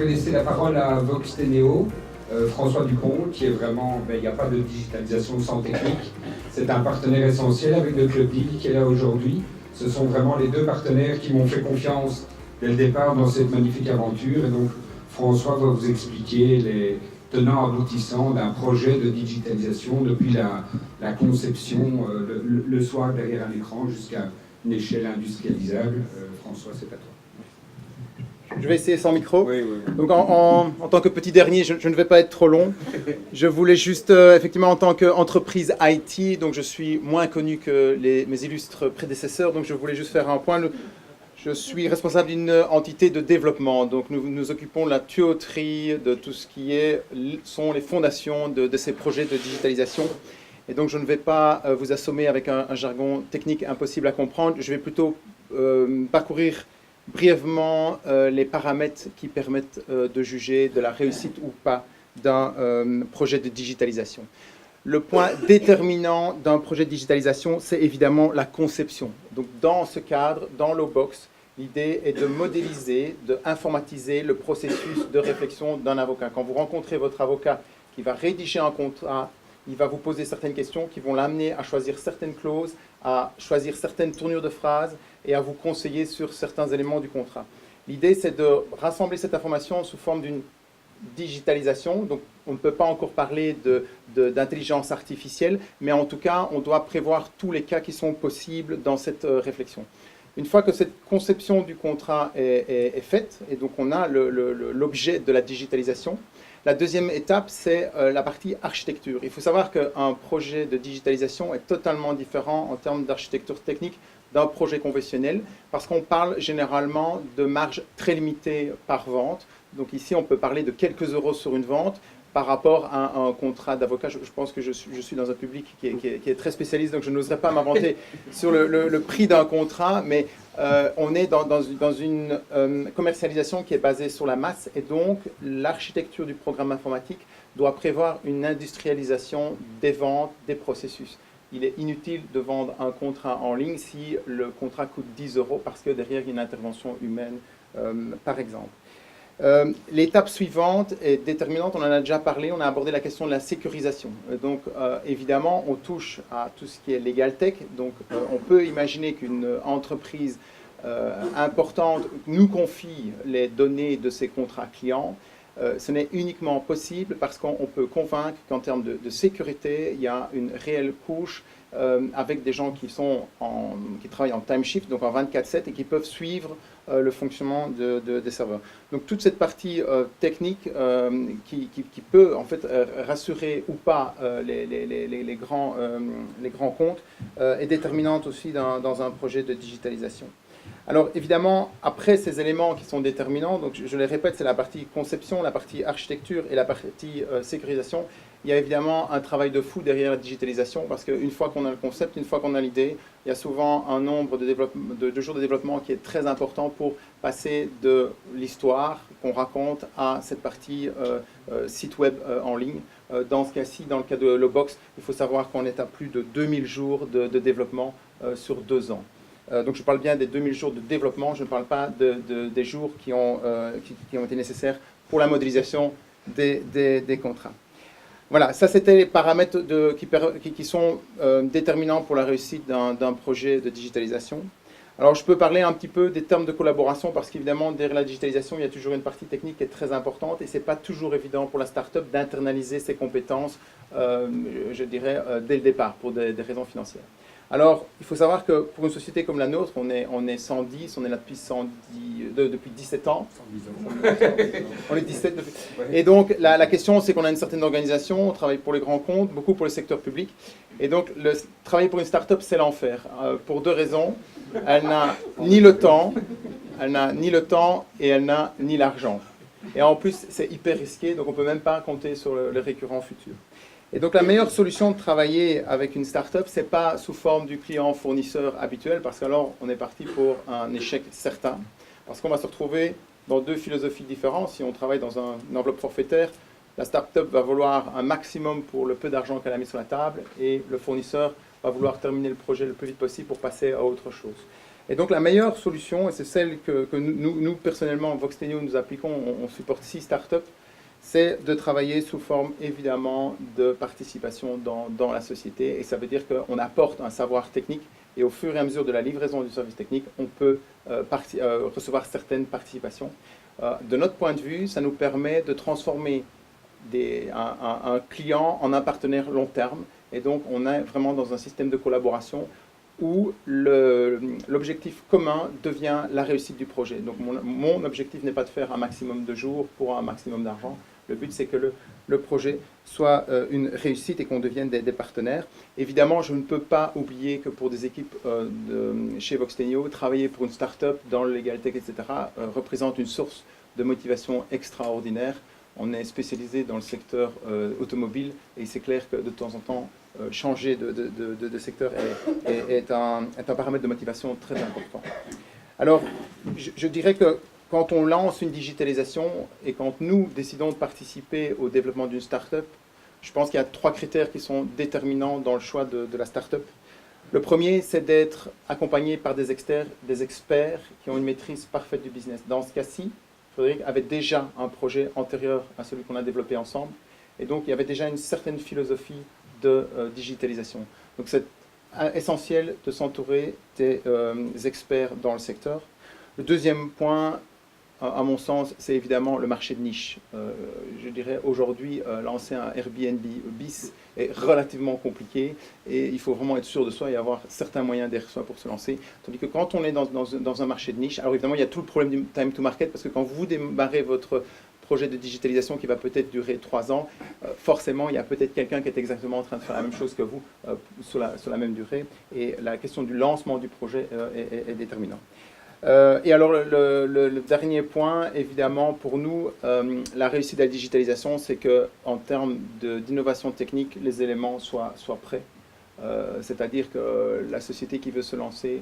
vais laisser la parole à Vox Teneo, François Dupont, qui est vraiment, il n'y a pas de digitalisation sans technique. C'est un partenaire essentiel avec le Club Deal qui est là aujourd'hui. Ce sont vraiment les deux partenaires qui m'ont fait confiance dès le départ dans cette magnifique aventure. Et donc, François va vous expliquer les tenants aboutissants d'un projet de digitalisation depuis la conception le soir derrière un écran jusqu'à une échelle industrialisable. François, c'est à toi. Je vais essayer sans micro. Oui, oui. Donc en tant que petit dernier, je ne vais pas être trop long. Je voulais juste, effectivement, en tant qu'entreprise IT, donc je suis moins connu que mes illustres prédécesseurs, donc je voulais juste faire un point. Je suis responsable d'une entité de développement, donc nous nous occupons de la tuyauterie, de tout ce qui sont les fondations de ces projets de digitalisation. Et donc je ne vais pas vous assommer avec un jargon technique impossible à comprendre. Je vais plutôt parcourir brièvement les paramètres qui permettent de juger de la réussite ou pas d'un projet de digitalisation. Le point déterminant d'un projet de digitalisation, c'est évidemment la conception. Donc dans ce cadre, dans Lowbox, l'idée est de modéliser, d'informatiser le processus de réflexion d'un avocat. Quand vous rencontrez votre avocat qui va rédiger un contrat, il va vous poser certaines questions qui vont l'amener à choisir certaines clauses, à choisir certaines tournures de phrases et à vous conseiller sur certains éléments du contrat. L'idée, c'est de rassembler cette information sous forme d'une digitalisation. Donc, on ne peut pas encore parler d'intelligence artificielle, mais en tout cas, on doit prévoir tous les cas qui sont possibles dans cette réflexion. Une fois que cette conception du contrat est faite, et donc on a l'objet de la digitalisation, la deuxième étape, c'est la partie architecture. Il faut savoir qu'un projet de digitalisation est totalement différent en termes d'architecture technique d'un projet conventionnel, parce qu'on parle généralement de marges très limitées par vente. Donc ici, on peut parler de quelques euros sur une vente par rapport à un contrat d'avocat. Je pense que je suis dans un public qui est très spécialiste, donc je n'oserais pas m'inventer sur le prix d'un contrat, mais on est dans une commercialisation qui est basée sur la masse, et donc l'architecture du programme informatique doit prévoir une industrialisation des ventes, des processus. Il est inutile de vendre un contrat en ligne si le contrat coûte 10 euros parce que derrière il y a une intervention humaine, par exemple. L'étape suivante est déterminante, on en a déjà parlé, on a abordé la question de la sécurisation. Donc évidemment, on touche à tout ce qui est legal tech, donc on peut imaginer qu'une entreprise importante nous confie les données de ses contrats clients. Ce n'est uniquement possible parce qu'on peut convaincre qu'en termes de sécurité, il y a une réelle couche avec des gens qui travaillent en time shift, donc en 24/7, et qui peuvent suivre le fonctionnement des serveurs. Donc toute cette partie technique qui peut en fait rassurer ou pas les grands comptes est déterminante aussi dans un projet de digitalisation. Alors évidemment, après ces éléments qui sont déterminants, donc je les répète, c'est la partie conception, la partie architecture et la partie sécurisation. Il y a évidemment un travail de fou derrière la digitalisation, parce qu'une fois qu'on a le concept, une fois qu'on a l'idée, il y a souvent un nombre de jours de développement qui est très important pour passer de l'histoire qu'on raconte à cette partie site web en ligne. Dans ce cas-ci, dans le cas de Lowbox, il faut savoir qu'on est à plus de 2000 jours de développement sur 2 ans. Donc je parle bien des 2000 jours de développement, je ne parle pas des jours qui ont été nécessaires pour la modélisation des contrats. Voilà, ça c'était les paramètres qui sont déterminants pour la réussite d'un projet de digitalisation. Alors je peux parler un petit peu des termes de collaboration, parce qu'évidemment derrière la digitalisation, il y a toujours une partie technique qui est très importante, et ce n'est pas toujours évident pour la start-up d'internaliser ses compétences, je dirais, dès le départ, pour des raisons financières. Alors, il faut savoir que pour une société comme la nôtre, on est 110, on est là depuis 17 ans. 110 ans. On est 17 depuis. Et donc, la question, c'est qu'on a une certaine organisation, on travaille pour les grands comptes, beaucoup pour le secteur public. Et donc, travailler pour une start-up, c'est l'enfer. Pour 2 raisons. Elle n'a ni le temps et elle n'a ni l'argent. Et en plus, c'est hyper risqué, donc on ne peut même pas compter sur le récurrent futur. Et donc la meilleure solution de travailler avec une start-up, ce n'est pas sous forme du client-fournisseur habituel, parce qu'alors on est parti pour un échec certain, parce qu'on va se retrouver dans 2 philosophies différentes. Si on travaille dans une enveloppe forfaitaire, la start-up va vouloir un maximum pour le peu d'argent qu'elle a mis sur la table, et le fournisseur va vouloir terminer le projet le plus vite possible pour passer à autre chose. Et donc la meilleure solution, et c'est celle que nous, personnellement, Voxtenio, nous appliquons, on supporte 6 startups, c'est de travailler sous forme, évidemment, de participation dans la société. Et ça veut dire qu'on apporte un savoir technique, et au fur et à mesure de la livraison du service technique, on peut recevoir certaines participations. De notre point de vue, ça nous permet de transformer un client en un partenaire long terme. Et donc, on est vraiment dans un système de collaboration où l'objectif commun devient la réussite du projet. Donc, mon objectif n'est pas de faire un maximum de jours pour un maximum d'argent. Le but, c'est que le projet soit une réussite et qu'on devienne des partenaires. Évidemment, je ne peux pas oublier que pour des équipes chez Voxtenio, travailler pour une start-up dans le legal tech, etc., représente une source de motivation extraordinaire. On est spécialisé dans le secteur automobile et c'est clair que de temps en temps, changer de secteur est un paramètre de motivation très important. Alors, je dirais que quand on lance une digitalisation et quand nous décidons de participer au développement d'une start-up, je pense qu'il y a 3 critères qui sont déterminants dans le choix de la start-up. Le premier, c'est d'être accompagné par des experts qui ont une maîtrise parfaite du business. Dans ce cas-ci, Frédéric avait déjà un projet antérieur à celui qu'on a développé ensemble. Et donc, il y avait déjà une certaine philosophie de digitalisation. Donc, c'est essentiel de s'entourer des experts dans le secteur. Le deuxième point, à mon sens, c'est évidemment le marché de niche. Je dirais aujourd'hui, lancer un Airbnb bis est relativement compliqué et il faut vraiment être sûr de soi et avoir certains moyens derrière soi pour se lancer. Tandis que quand on est dans un marché de niche, alors évidemment, il y a tout le problème du time to market parce que quand vous démarrez votre projet de digitalisation qui va peut-être durer 3 ans, forcément, il y a peut-être quelqu'un qui est exactement en train de faire la même chose que vous sur la même durée et la question du lancement du projet est déterminante. Et alors le dernier point, évidemment, pour nous, la réussite de la digitalisation, c'est qu'en termes d'innovation technique, les éléments soient prêts. C'est-à-dire que la société qui veut se lancer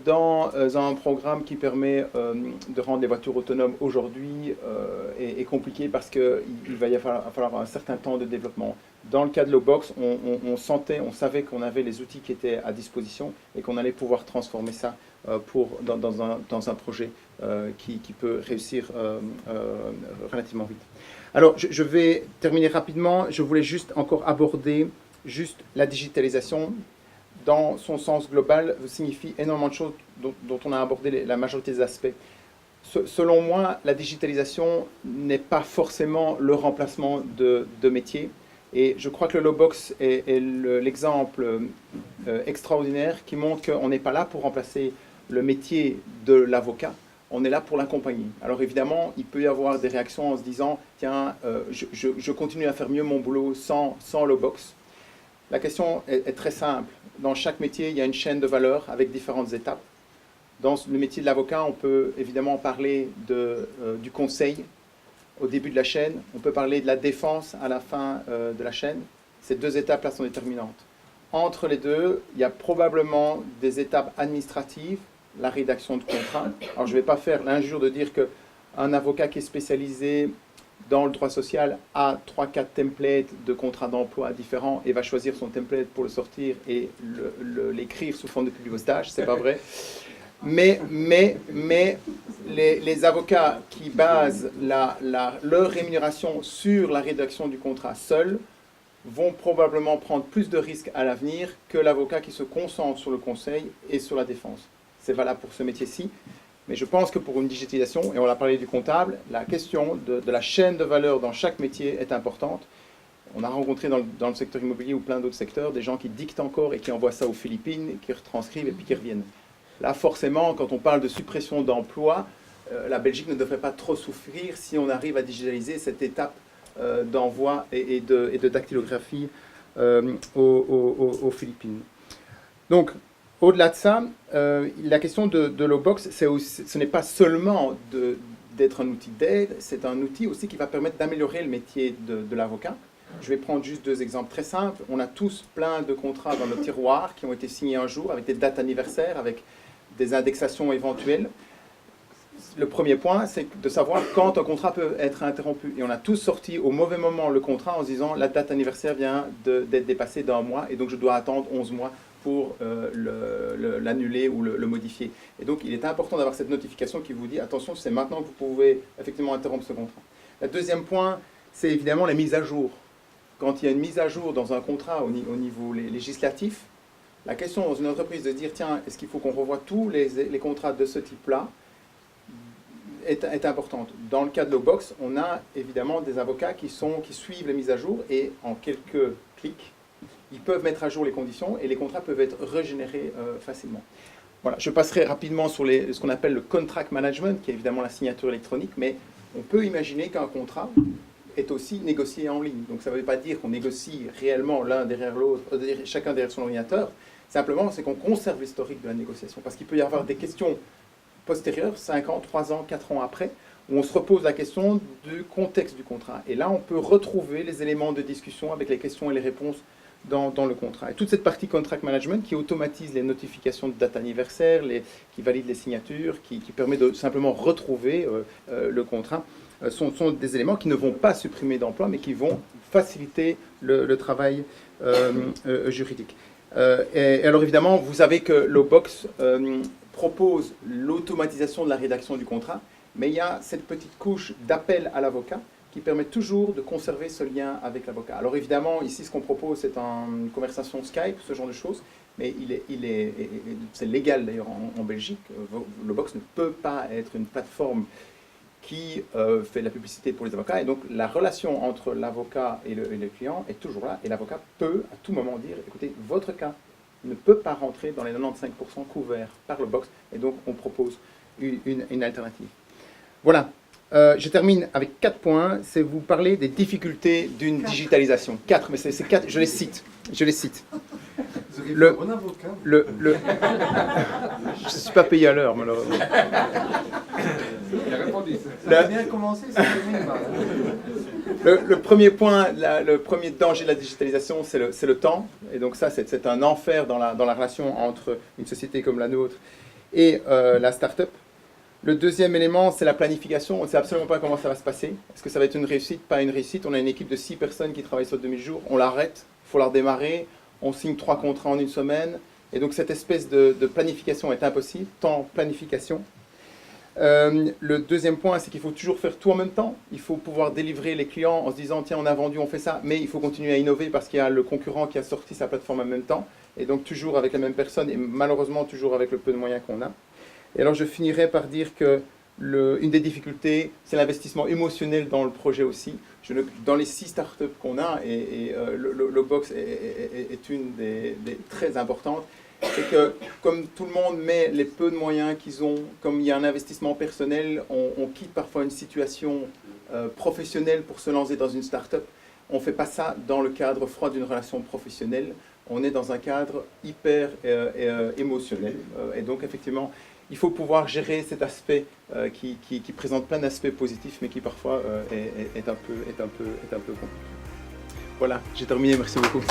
dans un programme qui permet de rendre les voitures autonomes aujourd'hui est compliqué parce qu'il va y falloir un certain temps de développement. Dans le cas de Lowbox, on savait qu'on avait les outils qui étaient à disposition et qu'on allait pouvoir transformer ça dans un projet qui peut réussir relativement vite. Alors, je vais terminer rapidement. Je voulais juste encore aborder la digitalisation. Dans son sens global, signifie énormément de choses dont on a abordé la majorité des aspects. Selon moi, la digitalisation n'est pas forcément le remplacement de métiers. Et je crois que le Lowbox est l'exemple extraordinaire qui montre qu'on n'est pas là pour remplacer le métier de l'avocat, on est là pour l'accompagner. Alors évidemment, il peut y avoir des réactions en se disant « Tiens, je continue à faire mieux mon boulot sans Lowbox ». La question est très simple. Dans chaque métier, il y a une chaîne de valeur avec différentes étapes. Dans le métier de l'avocat, on peut évidemment parler du conseil au début de la chaîne. On peut parler de la défense à la fin de la chaîne. Ces 2 étapes-là sont déterminantes. Entre les deux, il y a probablement des étapes administratives, la rédaction de contrats. Alors, je ne vais pas faire l'injure de dire qu'un avocat qui est spécialisé dans le droit social a 3-4 templates de contrats d'emploi différents et va choisir son template pour le sortir et l'écrire sous forme de publipostage. Ce n'est pas vrai. Mais les avocats qui basent leur rémunération sur la rédaction du contrat seul vont probablement prendre plus de risques à l'avenir que l'avocat qui se concentre sur le conseil et sur la défense. C'est valable pour ce métier-ci. Mais je pense que pour une digitalisation, et on l'a parlé du comptable, la question de la chaîne de valeur dans chaque métier est importante. On a rencontré dans le secteur immobilier ou plein d'autres secteurs des gens qui dictent encore et qui envoient ça aux Philippines, qui retranscrivent et puis qui reviennent. Là, forcément, quand on parle de suppression d'emplois, la Belgique ne devrait pas trop souffrir si on arrive à digitaliser cette étape d'envoi et de dactylographie aux Philippines. Donc, au-delà de ça, la question de Lowbox, ce n'est pas seulement d'être un outil d'aide, c'est un outil aussi qui va permettre d'améliorer le métier de l'avocat. Je vais prendre juste 2 exemples très simples. On a tous plein de contrats dans nos tiroirs qui ont été signés un jour avec des dates anniversaires, avec des indexations éventuelles. Le premier point, c'est de savoir quand un contrat peut être interrompu. Et on a tous sorti au mauvais moment le contrat en se disant la date anniversaire vient d'être dépassée d'1 mois et donc je dois attendre 11 mois pour l'annuler ou le modifier. Et donc, il est important d'avoir cette notification qui vous dit, attention, c'est maintenant que vous pouvez effectivement interrompre ce contrat. Le deuxième point, c'est évidemment les mises à jour. Quand il y a une mise à jour dans un contrat au niveau législatif, la question dans une entreprise de dire, tiens, est-ce qu'il faut qu'on revoie tous les contrats de ce type-là est importante. Dans le cas de Lowbox, on a évidemment des avocats qui suivent les mises à jour et en quelques clics, ils peuvent mettre à jour les conditions et les contrats peuvent être régénérés facilement. Voilà, je passerai rapidement sur ce qu'on appelle le contract management, qui est évidemment la signature électronique, mais on peut imaginer qu'un contrat est aussi négocié en ligne. Donc ça ne veut pas dire qu'on négocie réellement l'un derrière l'autre, chacun derrière son ordinateur. Simplement, c'est qu'on conserve l'historique de la négociation. Parce qu'il peut y avoir des questions postérieures, 5 ans, 3 ans, 4 ans après, où on se repose la question du contexte du contrat. Et là, on peut retrouver les éléments de discussion avec les questions et les réponses dans le contrat. Et toute cette partie contract management qui automatise les notifications de date anniversaire, qui valide les signatures, qui permet de simplement retrouver le contrat, sont des éléments qui ne vont pas supprimer d'emploi, mais qui vont faciliter le travail juridique. Et alors évidemment, vous savez que Lowbox propose l'automatisation de la rédaction du contrat, mais il y a cette petite couche d'appel à l'avocat qui permet toujours de conserver ce lien avec l'avocat. Alors évidemment, ici, ce qu'on propose, c'est une conversation Skype, ce genre de choses, mais c'est légal d'ailleurs en Belgique. Lowbox ne peut pas être une plateforme qui fait de la publicité pour les avocats, et donc la relation entre l'avocat et le client est toujours là, et l'avocat peut à tout moment dire, écoutez, votre cas ne peut pas rentrer dans les 95% couverts par Lowbox, et donc on propose une alternative. Voilà, je termine avec 4 points, c'est vous parler des difficultés d'une digitalisation. 4, mais c'est 4, je les cite. Vous auriez un bon avocat. Je ne suis pas payé à l'heure, malheureusement. Il a répondu. Ça a bien commencé, ça termine mal. Le premier point, le premier danger de la digitalisation, c'est le temps. Et donc ça, c'est un enfer dans la relation entre une société comme la nôtre et la start-up. Le deuxième élément, c'est la planification. On ne sait absolument pas comment ça va se passer. Est-ce que ça va être une réussite, pas une réussite? On a une équipe de 6 personnes qui travaillent sur 2000 jours. On l'arrête, il faut la redémarrer. On signe 3 contrats en une semaine. Et donc cette espèce de planification est impossible, temps, planification. Le deuxième point, c'est qu'il faut toujours faire tout en même temps. Il faut pouvoir délivrer les clients en se disant, tiens, on a vendu, on fait ça, mais il faut continuer à innover parce qu'il y a le concurrent qui a sorti sa plateforme en même temps. Et donc toujours avec la même personne et malheureusement toujours avec le peu de moyens qu'on a. Et alors je finirai par dire que une des difficultés, c'est l'investissement émotionnel dans le projet aussi. Dans les 6 startups qu'on a, et Lowbox est une des très importantes, c'est que comme tout le monde met les peu de moyens qu'ils ont, comme il y a un investissement personnel, on quitte parfois une situation professionnelle pour se lancer dans une startup. On ne fait pas ça dans le cadre froid d'une relation professionnelle, on est dans un cadre hyper émotionnel. Et donc effectivement, il faut pouvoir gérer cet aspect qui présente plein d'aspects positifs, mais qui parfois est un peu compliqué. Voilà, j'ai terminé, merci beaucoup.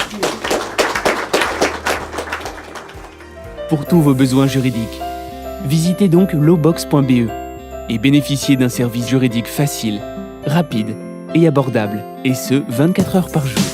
Pour tous vos besoins juridiques, visitez donc lowbox.be et bénéficiez d'un service juridique facile, rapide et abordable, et ce 24 heures par jour.